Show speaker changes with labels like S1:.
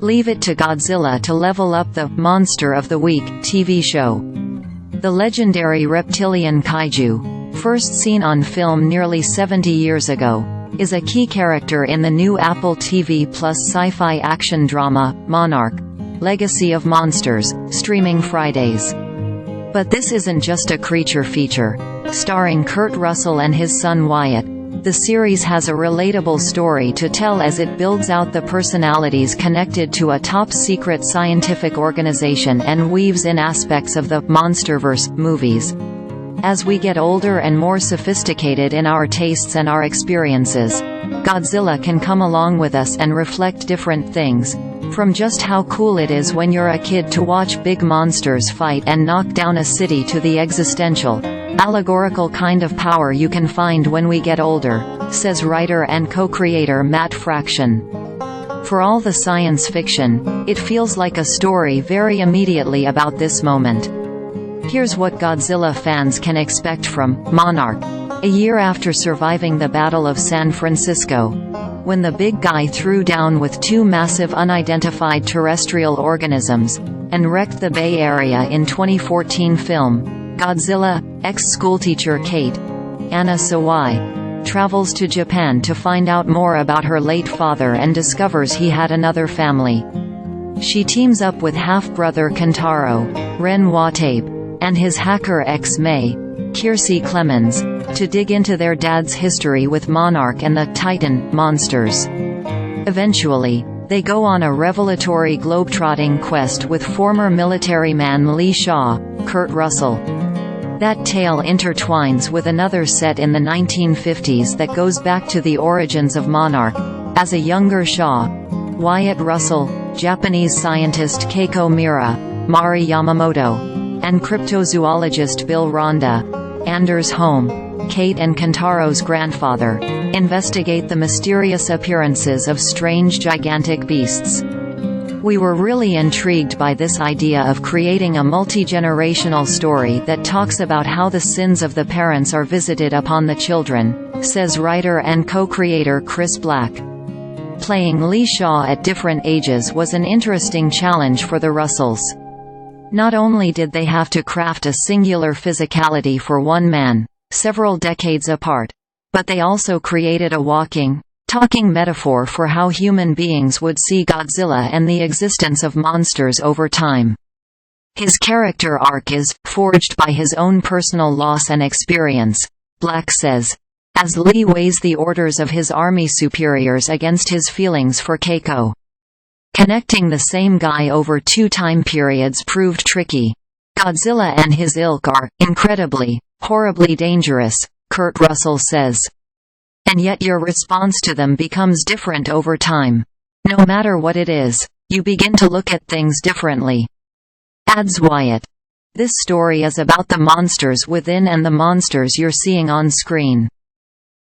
S1: Leave it to Godzilla to level up the Monster of the Week TV show. The legendary reptilian kaiju, first seen on film nearly 70 years ago, is a key character in the new Apple TV Plus sci-fi action drama, Monarch Legacy of Monsters, streaming Fridays. But this isn't just a creature feature. Starring Kurt Russell and his son Wyatt, the series has a relatable story to tell as it builds out the personalities connected to a top-secret scientific organization and weaves in aspects of the Monsterverse movies. As we get older and more sophisticated in our tastes and our experiences, Godzilla can come along with us and reflect different things, from just how cool it is when you're a kid to watch big monsters fight and knock down a city to the existential, allegorical kind of power you can find when we get older, says writer and co-creator Matt Fraction. For all the science fiction, it feels like a story very immediately about this moment. Here's what Godzilla fans can expect from Monarch. A year after surviving the Battle of San Francisco, when the big guy threw down with two massive unidentified terrestrial organisms, and wrecked the Bay Area in 2014 film, Godzilla, ex-schoolteacher Cate, Anna Sawai, travels to Japan to find out more about her late father and discovers he had another family. She teams up with half-brother Kentaro, Ren Watabe, and his hacker ex-May, Kiersey Clemons, to dig into their dad's history with Monarch and the Titan monsters. Eventually, they go on a revelatory globetrotting quest with former military man Lee Shaw, Kurt Russell. That tale intertwines with another set in the 1950s that goes back to the origins of Monarch, as a younger Shaw, Wyatt Russell, Japanese scientist Keiko Mira, Mari Yamamoto, and cryptozoologist Bill Randa, Anders Holm, Cate and Kentaro's grandfather, investigate the mysterious appearances of strange gigantic beasts. We were really intrigued by this idea of creating a multi-generational story that talks about how the sins of the parents are visited upon the children, says writer and co-creator Chris Black. Playing Lee Shaw at different ages was an interesting challenge for the Russells. Not only did they have to craft a singular physicality for one man, several decades apart, but they also created a walking, talking metaphor for how human beings would see Godzilla and the existence of monsters over time. His character arc is forged by his own personal loss and experience, Black says, as Lee weighs the orders of his army superiors against his feelings for Keiko. Connecting the same guy over two time periods proved tricky. Godzilla and his ilk are, incredibly, horribly dangerous, Kurt Russell says. And yet your response to them becomes different over time. No matter what it is, you begin to look at things differently. Adds Wyatt. This story is about the monsters within and the monsters you're seeing on screen.